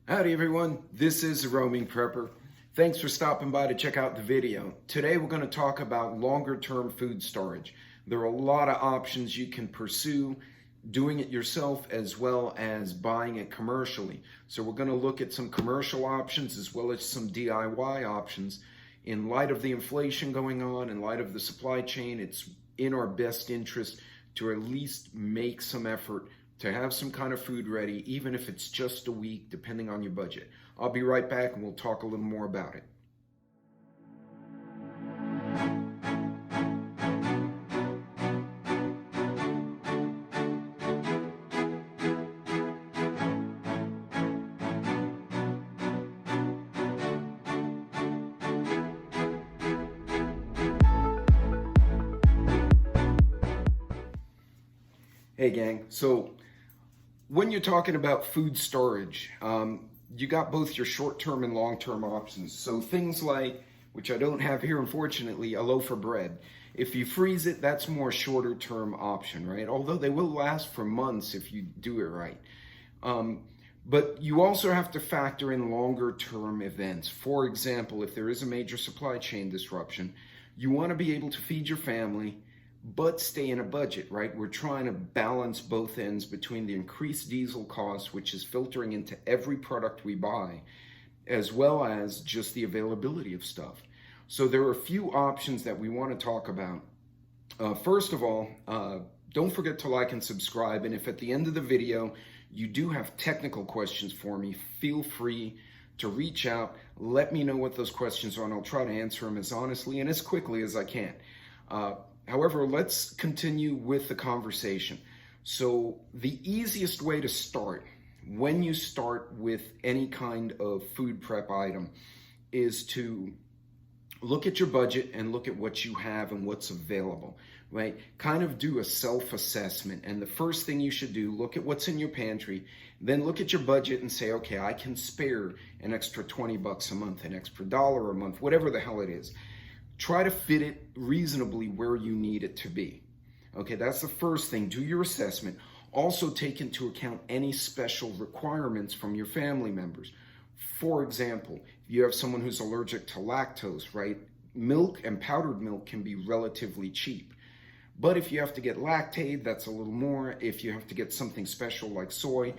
Howdy everyone, this is the Roaming Prepper. Thanks for stopping by to check out the video. Today we're going to talk about longer term food storage. There are a lot of options you can pursue doing it yourself as well as buying it commercially. So we're going to look at some commercial options as well as some DIY options. In light of the inflation going on, in light of the supply chain, it's in our best interest to at least make some effort to have some kind of food ready, even if it's just a week, depending on your budget. I'll be right back and we'll talk a little more about it. Hey gang, so when you're talking about food storage, you got both your short-term and long-term options. So things like, which I don't have here unfortunately, a loaf of bread. If you freeze it, that's more shorter-term option, right? Although they will last for months if you do it right. But you also have to factor in longer-term events. For example, if there is a major supply chain disruption, you want to be able to feed your family, but stay in a budget, right? We're trying to balance both ends between the increased diesel costs, which is filtering into every product we buy, as well as just the availability of stuff. So there are a few options that we want to talk about. First of all, don't forget to like and subscribe. And if at the end of the video, you do have technical questions for me, feel free to reach out. Let me know what those questions are, and I'll try to answer them as honestly and as quickly as I can. However, let's continue with the conversation. So the easiest way to start when you start with any kind of food prep item is to look at your budget and look at what you have and what's available, right? Kind of do a self-assessment. And the first thing you should do, look at what's in your pantry, then look at your budget and say, okay, I can spare an extra 20 bucks a month, an extra $1 a month, whatever the hell it is. Try to fit it reasonably where you need it to be. Okay, that's the first thing. Do your assessment. Also take into account any special requirements from your family members. For example, if you have someone who's allergic to lactose, right? Milk and powdered milk can be relatively cheap. But if you have to get Lactaid, that's a little more. If you have to get something special like soy,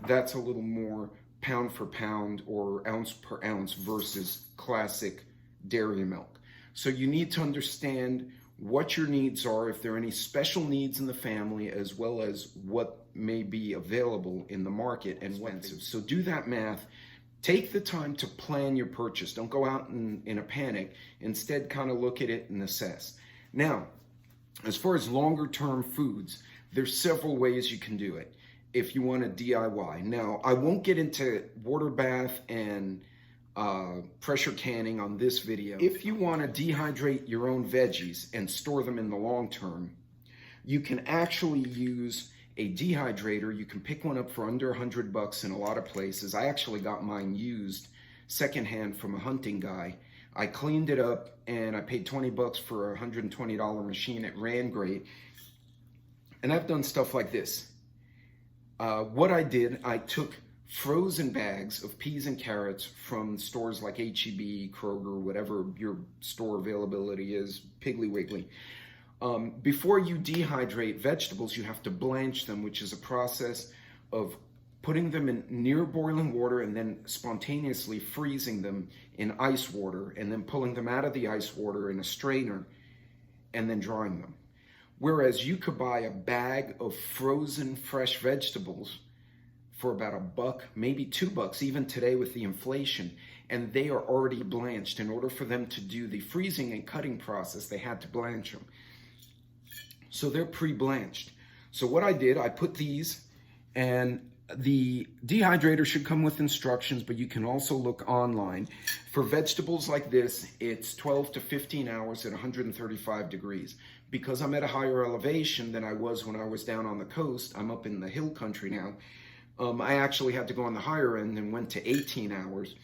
that's a little more pound for pound or ounce per ounce versus classic dairy milk. So you need to understand what your needs are, if there are any special needs in the family, as well as what may be available in the market and expensive. So do that math. Take the time to plan your purchase. Don't go out in a panic. Instead, kind of look at it and assess. Now, as far as longer term foods, there's several ways you can do it if you want to DIY. Now, I won't get into water bath and pressure canning on this video. If you want to dehydrate your own veggies and store them in the long term, you can actually use a dehydrator. You can pick one up for under 100 bucks in a lot of places. I actually got mine used secondhand from a hunting guy. I cleaned it up and I paid 20 bucks for a $120 machine. It ran great. And I've done stuff like this. What I did, I took frozen bags of peas and carrots from stores like H-E-B, Kroger, whatever your store availability is, Piggly Wiggly. Before you dehydrate vegetables, you have to blanch them, which is a process of putting them in near boiling water and then spontaneously freezing them in ice water and then pulling them out of the ice water in a strainer and then drying them. Whereas you could buy a bag of frozen fresh vegetables for about $1, maybe $2, even today with the inflation, and they are already blanched. In order for them to do the freezing and cutting process, they had to blanch them. So they're pre-blanched. So what I did, I put these, and the dehydrator should come with instructions, but you can also look online. For vegetables like this, it's 12 to 15 hours at 135 degrees. Because I'm at a higher elevation than I was when I was down on the coast, I'm up in the hill country now, I actually had to go on the higher end and went to 18 hours.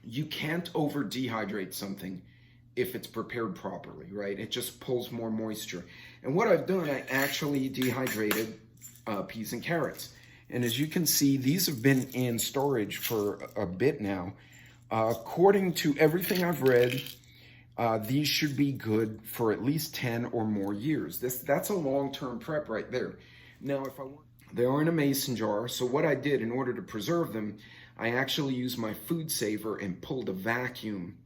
You can't over dehydrate something if it's prepared properly, right? It just pulls more moisture. And what I've done, I actually dehydrated peas and carrots. And as you can see, these have been in storage for a bit now. According to everything I've read, these should be good for at least 10 or more years. That's a long-term prep right there. Now, they are in a mason jar, so what I did in order to preserve them, I actually used my food saver and pulled a vacuum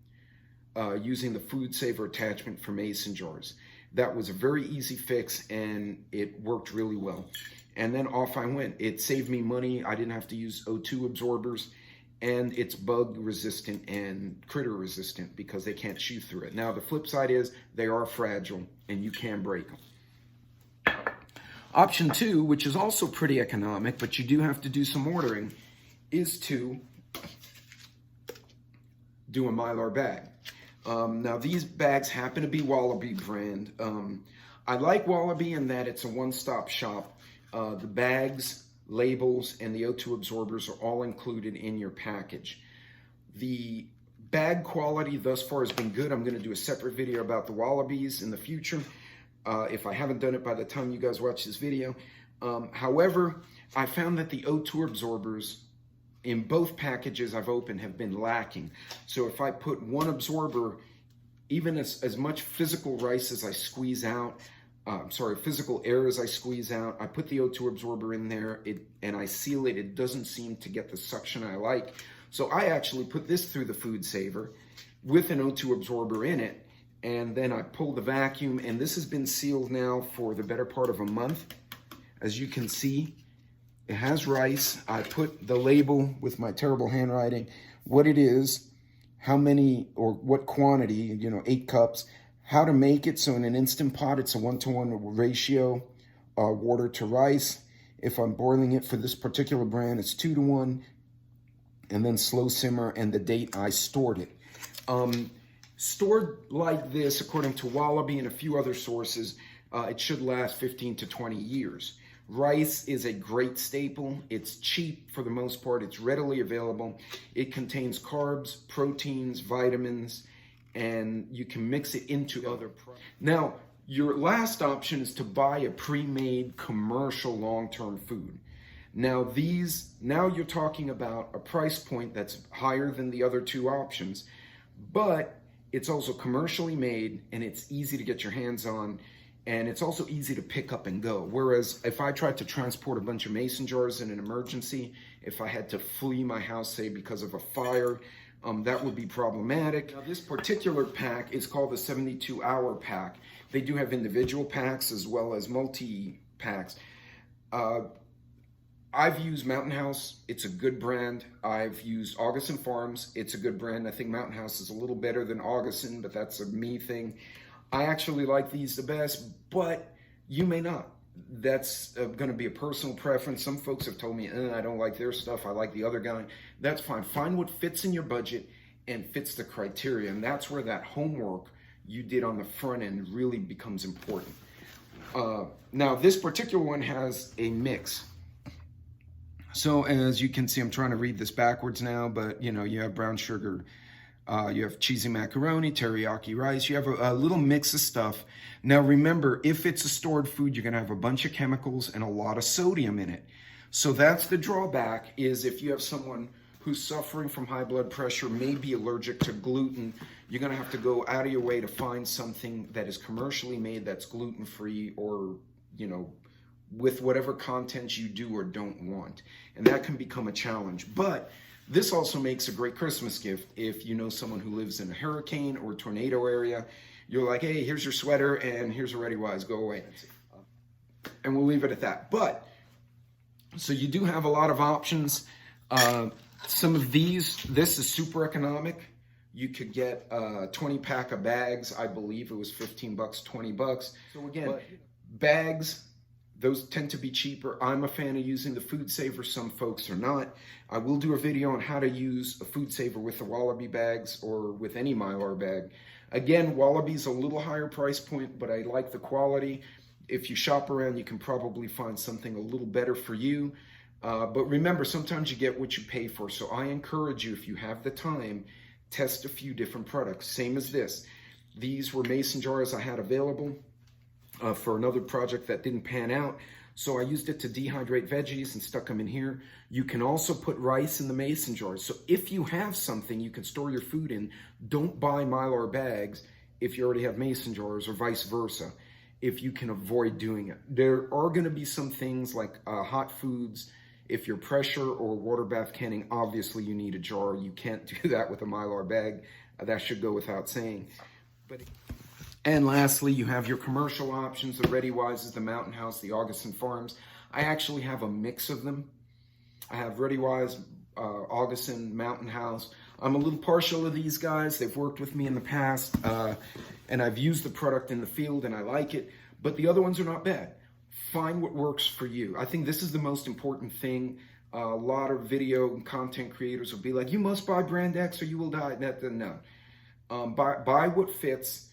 using the food saver attachment for mason jars. That was a very easy fix, and it worked really well. And then off I went. It saved me money. I didn't have to use O2 absorbers, and it's bug resistant and critter resistant because they can't chew through it. Now, the flip side is they are fragile and you can break them. Option 2, which is also pretty economic, but you do have to do some ordering, is to do a Mylar bag. Now, these bags happen to be Wallaby brand. I like Wallaby in that it's a one-stop shop. The bags, labels, and the O2 absorbers are all included in your package. The bag quality thus far has been good. I'm going to do a separate video about the Wallabies in the future, if I haven't done it by the time you guys watch this video. However, I found that the O2 absorbers in both packages I've opened have been lacking. So if I put one absorber, even as much physical rice as I squeeze out, physical air as I squeeze out, I put the O2 absorber in there and I seal it. It doesn't seem to get the suction I like. So I actually put this through the food saver with an O2 absorber in it, and then I pull the vacuum, and this has been sealed now for the better part of a month. As you can see, it has rice. I put the label with my terrible handwriting, what it is, how many or what quantity, 8 cups, how to make it. So in an Instant Pot, it's a 1-to-1 ratio, water to rice. If I'm boiling it for this particular brand, it's 2-to-1, and then slow simmer, and the date I stored it. Stored like this, according to Wallaby and a few other sources, it should last 15 to 20 years. Rice is a great staple. It's cheap for the most part. It's readily available. It contains carbs, proteins, vitamins, and you can mix it into other products. Now, your last option is to buy a pre-made commercial long-term food. Now you're talking about a price point that's higher than the other two options, but it's also commercially made and it's easy to get your hands on, and it's also easy to pick up and go. Whereas if I tried to transport a bunch of mason jars in an emergency, if I had to flee my house, say because of a fire, that would be problematic. Now, this particular pack is called the 72-hour pack. They do have individual packs as well as multi-packs. I've used Mountain House. It's a good brand. I've used Augustin Farms. It's a good brand. I think Mountain House is a little better than Augustin, but that's a me thing. I actually like these the best, but you may not. That's going to be a personal preference. Some folks have told me, I don't like their stuff. I like the other guy. That's fine. Find what fits in your budget and fits the criteria. And that's where that homework you did on the front end really becomes important. Now, this particular one has a mix. So as you can see, I'm trying to read this backwards now, but you have brown sugar, you have cheesy macaroni, teriyaki rice, you have a little mix of stuff. Now remember, if it's a stored food, you're gonna have a bunch of chemicals and a lot of sodium in it. So that's the drawback, is if you have someone who's suffering from high blood pressure, may be allergic to gluten, you're gonna have to go out of your way to find something that is commercially made that's gluten-free, or with whatever content you do or don't want. And that can become a challenge. But this also makes a great Christmas gift if you know someone who lives in a hurricane or tornado area. You're like, hey, here's your sweater and here's a ReadyWise, go away. And we'll leave it at that. But, so you do have a lot of options. Some of these, this is super economic. You could get a 20-pack of bags. I believe it was 15 bucks, 20 bucks. So again, bags, those tend to be cheaper. I'm a fan of using the food saver. Some folks are not. I will do a video on how to use a food saver with the Wallaby bags or with any Mylar bag. Again, Wallaby's a little higher price point, but I like the quality. If you shop around, you can probably find something a little better for you. But remember, sometimes you get what you pay for. So I encourage you, if you have the time, test a few different products. Same as this. These were mason jars I had available for another project that didn't pan out. So I used it to dehydrate veggies and stuck them in here. You can also put rice in the mason jars. So if you have something you can store your food in, don't buy Mylar bags if you already have mason jars, or vice versa, if you can avoid doing it. There are going to be some things like hot foods. If you're pressure or water bath canning, obviously you need a jar. You can't do that with a Mylar bag. That should go without saying. And lastly, you have your commercial options, the ReadyWises, the Mountain House, the Augustin Farms. I actually have a mix of them. I have ReadyWise, Augustin, Mountain House. I'm a little partial to these guys. They've worked with me in the past, and I've used the product in the field and I like it, but the other ones are not bad. Find what works for you. I think this is the most important thing. A lot of video and content creators will be like, you must buy brand X or you will die. No. Buy what fits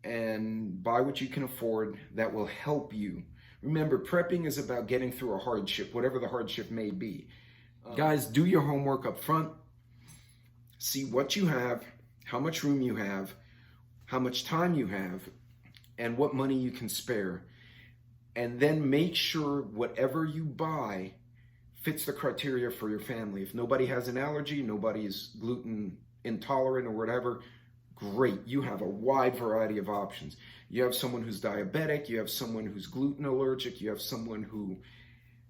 and buy what you can afford that will help you. Remember, prepping is about getting through a hardship, whatever the hardship may be. Guys, do your homework up front. See what you have, how much room you have, how much time you have, and what money you can spare. And then make sure whatever you buy fits the criteria for your family. If nobody has an allergy, nobody is gluten intolerant or whatever, great. You have a wide variety of options. You have someone who's diabetic, you have someone who's gluten allergic, you have someone who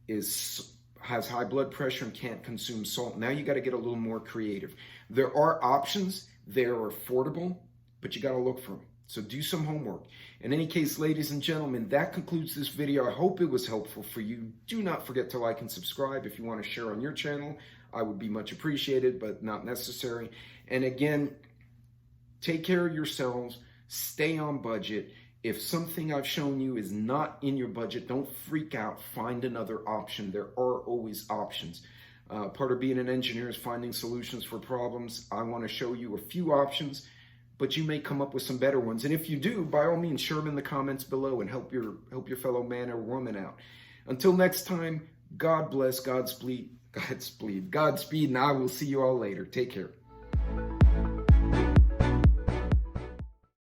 has high blood pressure and can't consume salt. Now you got to get a little more creative. There are options, they're affordable, but you got to look for them. So do some homework. In any case, ladies and gentlemen, that concludes this video. I hope it was helpful for you. Do not forget to like and subscribe. If you want to share on your channel, I would be much appreciated, but not necessary. And again, take care of yourselves, stay on budget. If something I've shown you is not in your budget, don't freak out, find another option. There are always options. Part of being an engineer is finding solutions for problems. I want to show you a few options, but you may come up with some better ones. And if you do, by all means, share them in the comments below and help your fellow man or woman out. Until next time, God bless, Godspeed, and I will see you all later. Take care.